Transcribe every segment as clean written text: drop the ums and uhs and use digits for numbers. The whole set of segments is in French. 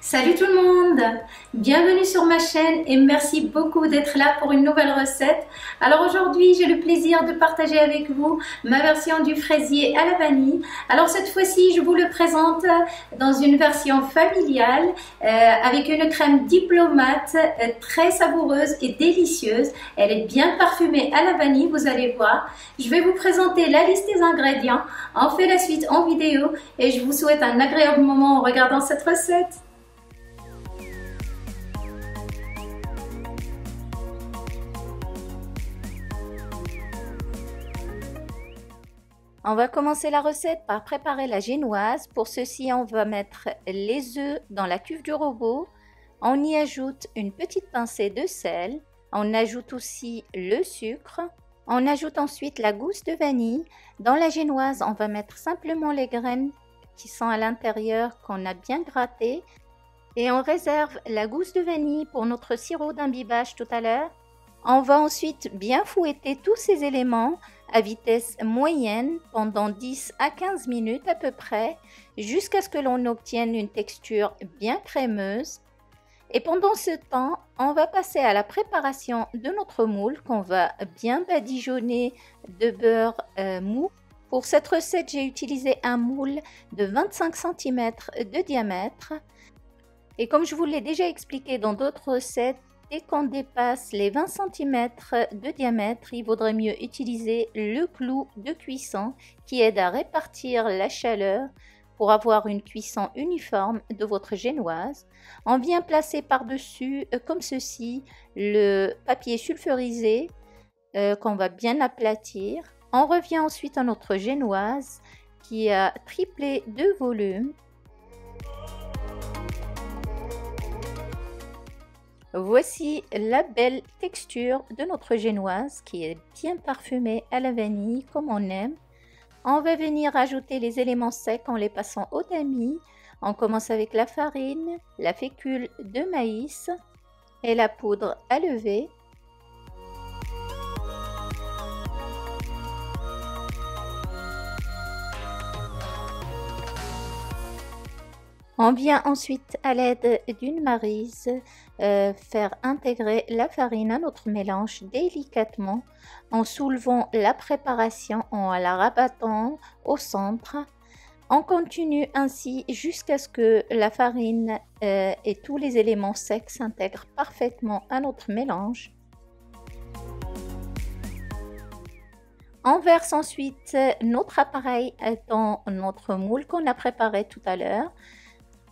Salut tout le monde! Bienvenue sur ma chaîne et merci beaucoup d'être là pour une nouvelle recette. Alors aujourd'hui, j'ai le plaisir de partager avec vous ma version du fraisier à la vanille. Alors cette fois-ci, je vous le présente dans une version familiale avec une crème diplomate très savoureuse et délicieuse. Elle est bien parfumée à la vanille, vous allez voir. Je vais vous présenter la liste des ingrédients. On fait la suite en vidéo et je vous souhaite un agréable moment en regardant cette recette. On va commencer la recette par préparer la génoise. Pour ceci, on va mettre les œufs dans la cuve du robot. On y ajoute une petite pincée de sel. On ajoute aussi le sucre. On ajoute ensuite la gousse de vanille. Dans la génoise, on va mettre simplement les graines qui sont à l'intérieur qu'on a bien grattées. Et on réserve la gousse de vanille pour notre sirop d'imbibage tout à l'heure. On va ensuite bien fouetter tous ces éléments à vitesse moyenne pendant 10 à 15 minutes à peu près, jusqu'à ce que l'on obtienne une texture bien crémeuse. Et pendant ce temps, on va passer à la préparation de notre moule qu'on va bien badigeonner de beurre mou. Pour cette recette, j'ai utilisé un moule de 25 cm de diamètre. Et comme je vous l'ai déjà expliqué dans d'autres recettes, dès qu'on dépasse les 20 cm de diamètre, il vaudrait mieux utiliser le clou de cuisson qui aide à répartir la chaleur pour avoir une cuisson uniforme de votre génoise. On vient placer par-dessus, comme ceci, le papier sulfurisé qu'on va bien aplatir. On revient ensuite à notre génoise qui a triplé de volume. Voici la belle texture de notre génoise qui est bien parfumée à la vanille comme on aime. On va venir ajouter les éléments secs en les passant au tamis. On commence avec la farine, la fécule de maïs et la poudre à lever. On vient ensuite à l'aide d'une maryse faire intégrer la farine à notre mélange délicatement en soulevant la préparation, en la rabattant au centre. On continue ainsi jusqu'à ce que la farine et tous les éléments secs s'intègrent parfaitement à notre mélange. On verse ensuite notre appareil dans notre moule qu'on a préparé tout à l'heure.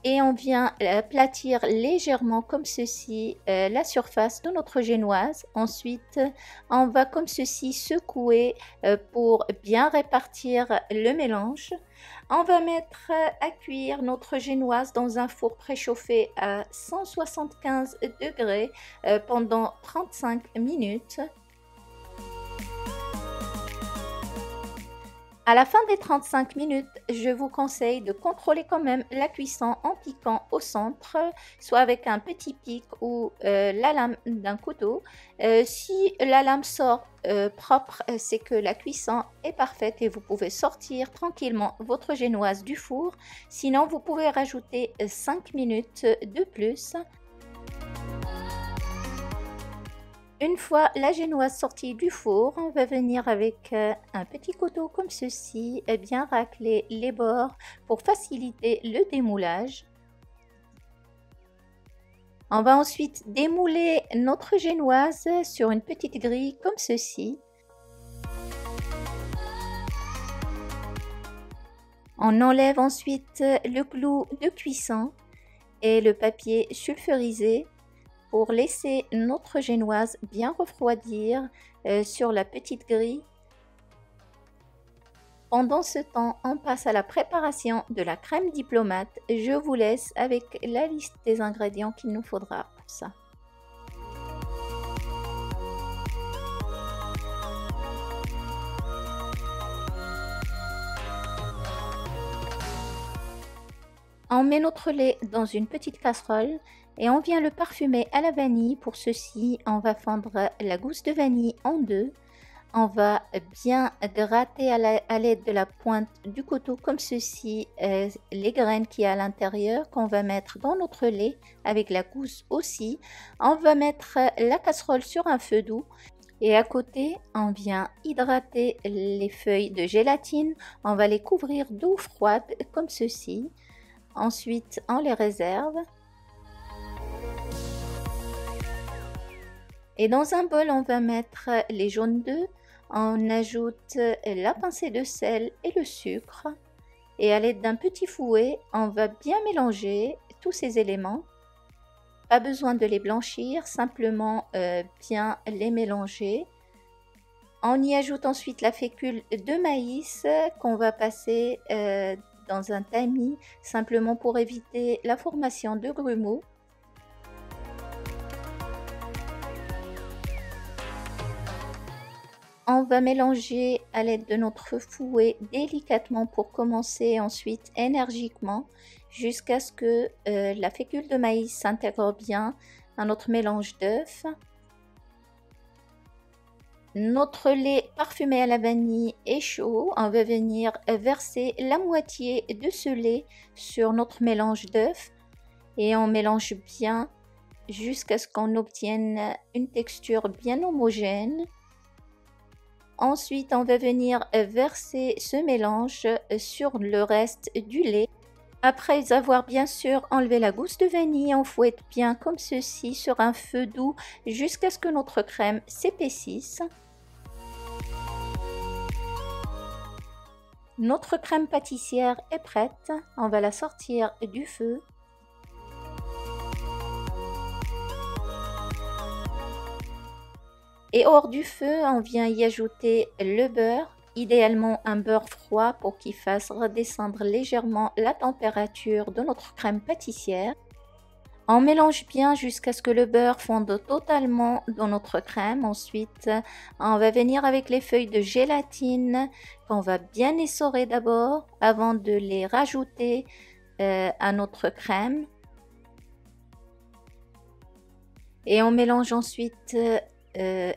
Et on vient aplatir légèrement comme ceci la surface de notre génoise. Ensuite, on va comme ceci secouer pour bien répartir le mélange. On va mettre à cuire notre génoise dans un four préchauffé à 175 degrés pendant 35 minutes. À la fin des 35 minutes, je vous conseille de contrôler quand même la cuisson en piquant au centre, soit avec un petit pic ou la lame d'un couteau. Si la lame sort propre, c'est que la cuisson est parfaite et vous pouvez sortir tranquillement votre génoise du four. Sinon, vous pouvez rajouter 5 minutes de plus. Une fois la génoise sortie du four, on va venir avec un petit couteau comme ceci et bien racler les bords pour faciliter le démoulage. On va ensuite démouler notre génoise sur une petite grille comme ceci. On enlève ensuite le clou de cuisson et le papier sulfurisé pour laisser notre génoise bien refroidir sur la petite grille. Pendant ce temps, on passe à la préparation de la crème diplomate. Je vous laisse avec la liste des ingrédients qu'il nous faudra pour ça. On met notre lait dans une petite casserole et on vient le parfumer à la vanille. Pour ceci, on va fendre la gousse de vanille en deux. On va bien gratter à l'aide de la pointe du couteau comme ceci les graines qui y a à l'intérieur qu'on va mettre dans notre lait avec la gousse aussi. On va mettre la casserole sur un feu doux et à côté on vient hydrater les feuilles de gélatine. On va les couvrir d'eau froide comme ceci. Ensuite on les réserve. Et dans un bol on va mettre les jaunes d'œufs. On ajoute la pincée de sel et le sucre et à l'aide d'un petit fouet, on va bien mélanger tous ces éléments. Pas besoin de les blanchir, simplement bien les mélanger. On y ajoute ensuite la fécule de maïs qu'on va passer dans un tamis, simplement pour éviter la formation de grumeaux. On va mélanger à l'aide de notre fouet délicatement pour commencer, ensuite énergiquement jusqu'à ce que la fécule de maïs s'intègre bien à notre mélange d'œufs. Notre lait parfumé à la vanille est chaud. On va venir verser la moitié de ce lait sur notre mélange d'œufs et on mélange bien jusqu'à ce qu'on obtienne une texture bien homogène. Ensuite, on va venir verser ce mélange sur le reste du lait. Après avoir bien sûr enlevé la gousse de vanille, on fouette bien comme ceci sur un feu doux jusqu'à ce que notre crème s'épaississe. Notre crème pâtissière est prête. On va la sortir du feu. Et hors du feu, on vient y ajouter le beurre, idéalement un beurre froid pour qu'il fasse redescendre légèrement la température de notre crème pâtissière. On mélange bien jusqu'à ce que le beurre fonde totalement dans notre crème. Ensuite, on va venir avec les feuilles de gélatine qu'on va bien essorer d'abord avant de les rajouter à notre crème. Et on mélange ensuite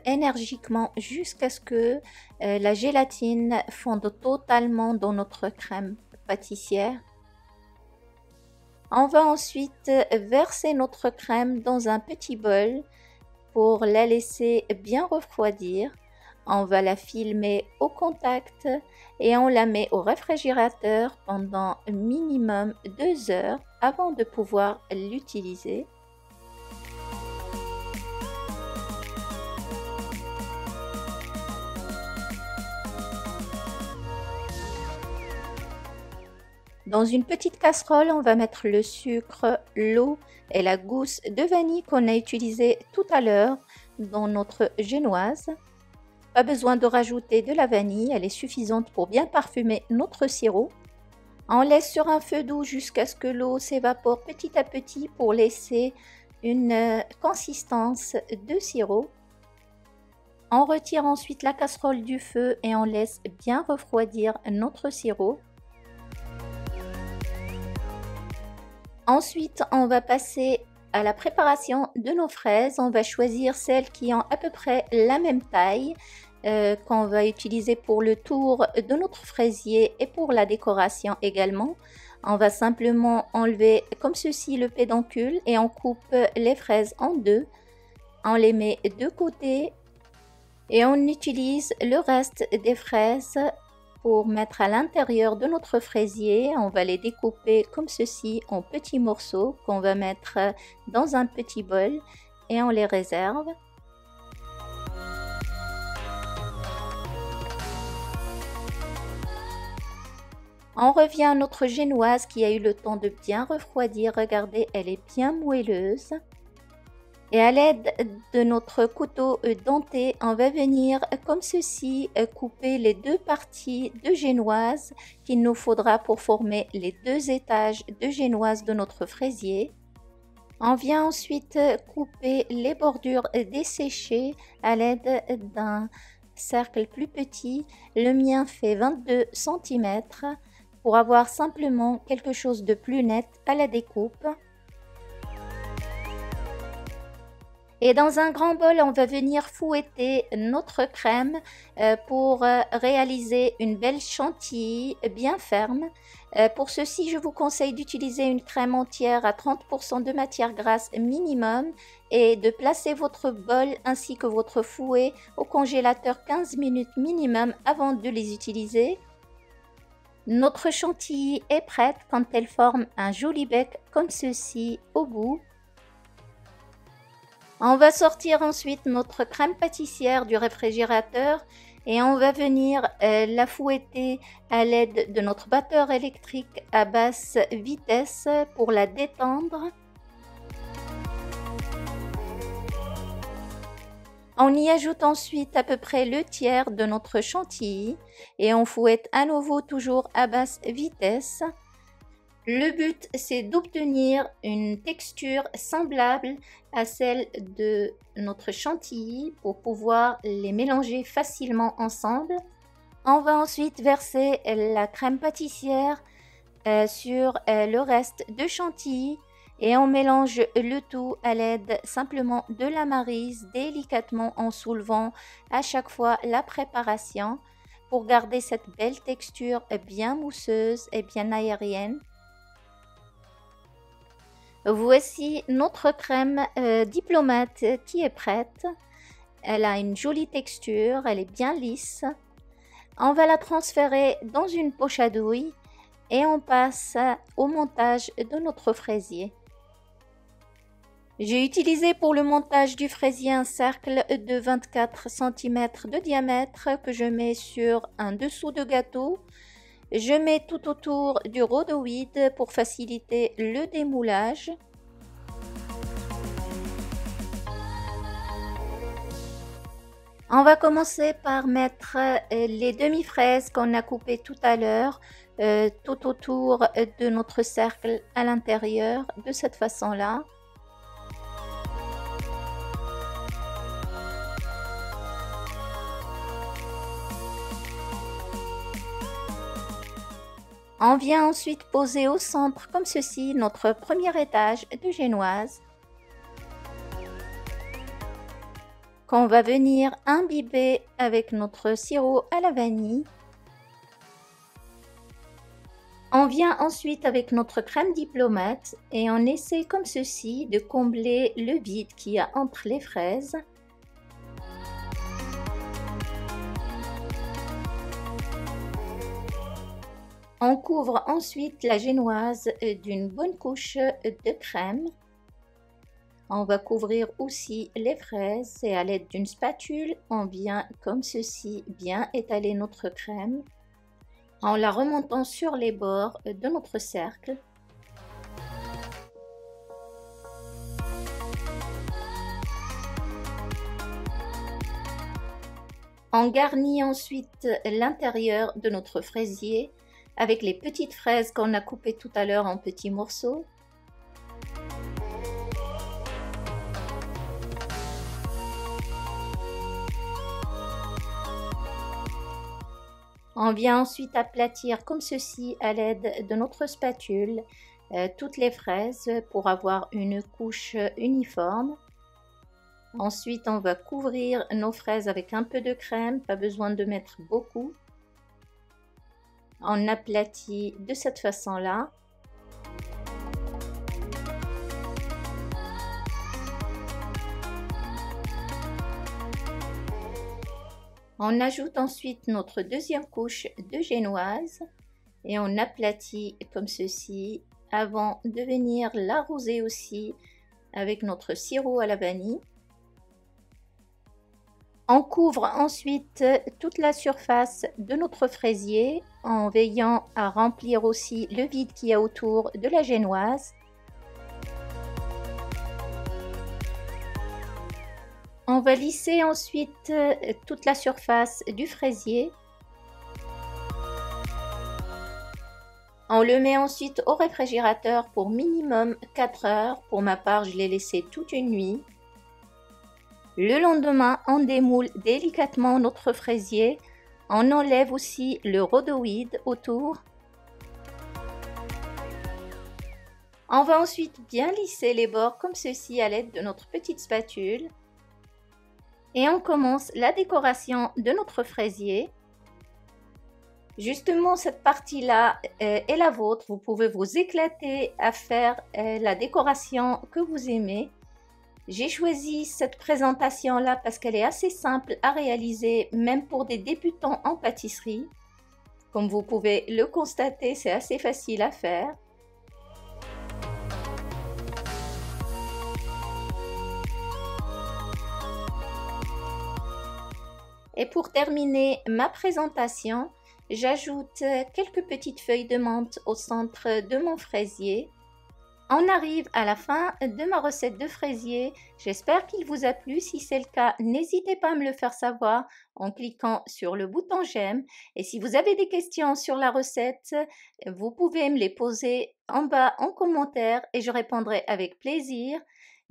énergiquement jusqu'à ce que la gélatine fonde totalement dans notre crème pâtissière. On va ensuite verser notre crème dans un petit bol pour la laisser bien refroidir. On va la filmer au contact et on la met au réfrigérateur pendant minimum 2 heures avant de pouvoir l'utiliser. Dans une petite casserole, on va mettre le sucre, l'eau et la gousse de vanille qu'on a utilisée tout à l'heure dans notre génoise. Pas besoin de rajouter de la vanille, elle est suffisante pour bien parfumer notre sirop. On laisse sur un feu doux jusqu'à ce que l'eau s'évapore petit à petit pour laisser une consistance de sirop. On retire ensuite la casserole du feu et on laisse bien refroidir notre sirop. Ensuite, on va passer à la préparation de nos fraises. On va choisir celles qui ont à peu près la même taille qu'on va utiliser pour le tour de notre fraisier et pour la décoration également. On va simplement enlever comme ceci le pédoncule et on coupe les fraises en deux. On les met de côté et on utilise le reste des fraises pour mettre à l'intérieur de notre fraisier. On va les découper comme ceci en petits morceaux qu'on va mettre dans un petit bol et on les réserve. On revient à notre génoise qui a eu le temps de bien refroidir. Regardez, elle est bien moelleuse. Et à l'aide de notre couteau denté, on va venir comme ceci couper les deux parties de génoise qu'il nous faudra pour former les 2 étages de génoise de notre fraisier. On vient ensuite couper les bordures desséchées à l'aide d'un cercle plus petit. Le mien fait 22 cm pour avoir simplement quelque chose de plus net à la découpe. Et dans un grand bol, on va venir fouetter notre crème pour réaliser une belle chantilly bien ferme. Pour ceci, je vous conseille d'utiliser une crème entière à 30% de matière grasse minimum et de placer votre bol ainsi que votre fouet au congélateur 15 minutes minimum avant de les utiliser. Notre chantilly est prête quand elle forme un joli bec comme ceci au bout. On va sortir ensuite notre crème pâtissière du réfrigérateur et on va venir la fouetter à l'aide de notre batteur électrique à basse vitesse pour la détendre. On y ajoute ensuite à peu près le tiers de notre chantilly et on fouette à nouveau toujours à basse vitesse. Le but, c'est d'obtenir une texture semblable à celle de notre chantilly pour pouvoir les mélanger facilement ensemble. On va ensuite verser la crème pâtissière sur le reste de chantilly et on mélange le tout à l'aide simplement de la maryse, délicatement en soulevant à chaque fois la préparation pour garder cette belle texture bien mousseuse et bien aérienne. Voici notre crème diplomate qui est prête. Elle a une jolie texture, elle est bien lisse. On va la transférer dans une poche à douille et on passe au montage de notre fraisier. J'ai utilisé pour le montage du fraisier un cercle de 24 cm de diamètre que je mets sur un dessous de gâteau. Je mets tout autour du rhodoïde pour faciliter le démoulage. On va commencer par mettre les demi-fraises qu'on a coupées tout à l'heure tout autour de notre cercle à l'intérieur de cette façon-là. On vient ensuite poser au centre comme ceci notre premier étage de génoise qu'on va venir imbiber avec notre sirop à la vanille. On vient ensuite avec notre crème diplomate et on essaie comme ceci de combler le vide qu'il y a entre les fraises. On couvre ensuite la génoise d'une bonne couche de crème. On va couvrir aussi les fraises et à l'aide d'une spatule, on vient comme ceci bien étaler notre crème en la remontant sur les bords de notre cercle. On garnit ensuite l'intérieur de notre fraisier avec les petites fraises qu'on a coupées tout à l'heure en petits morceaux. On vient ensuite aplatir comme ceci à l'aide de notre spatule toutes les fraises pour avoir une couche uniforme. Ensuite, on va couvrir nos fraises avec un peu de crème, pas besoin de mettre beaucoup. On aplatit de cette façon-là. On ajoute ensuite notre deuxième couche de génoise et on aplatit comme ceci avant de venir l'arroser aussi avec notre sirop à la vanille. On couvre ensuite toute la surface de notre fraisier en veillant à remplir aussi le vide qu'il y a autour de la génoise. On va lisser ensuite toute la surface du fraisier. On le met ensuite au réfrigérateur pour minimum 4 heures. Pour ma part, je l'ai laissé toute une nuit. Le lendemain, on démoule délicatement notre fraisier. On enlève aussi le rhodoïde autour. On va ensuite bien lisser les bords comme ceci à l'aide de notre petite spatule. Et on commence la décoration de notre fraisier. Justement, cette partie-là est la vôtre. Vous pouvez vous éclater à faire la décoration que vous aimez. J'ai choisi cette présentation-là parce qu'elle est assez simple à réaliser, même pour des débutants en pâtisserie. Comme vous pouvez le constater, c'est assez facile à faire. Et pour terminer ma présentation, j'ajoute quelques petites feuilles de menthe au centre de mon fraisier. On arrive à la fin de ma recette de fraisier. J'espère qu'il vous a plu. Si c'est le cas, n'hésitez pas à me le faire savoir en cliquant sur le bouton j'aime. Et si vous avez des questions sur la recette, vous pouvez me les poser en bas en commentaire et je répondrai avec plaisir.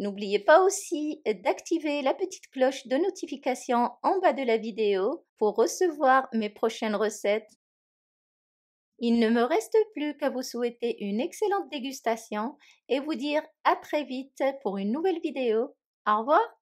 N'oubliez pas aussi d'activer la petite cloche de notification en bas de la vidéo pour recevoir mes prochaines recettes. Il ne me reste plus qu'à vous souhaiter une excellente dégustation et vous dire à très vite pour une nouvelle vidéo. Au revoir!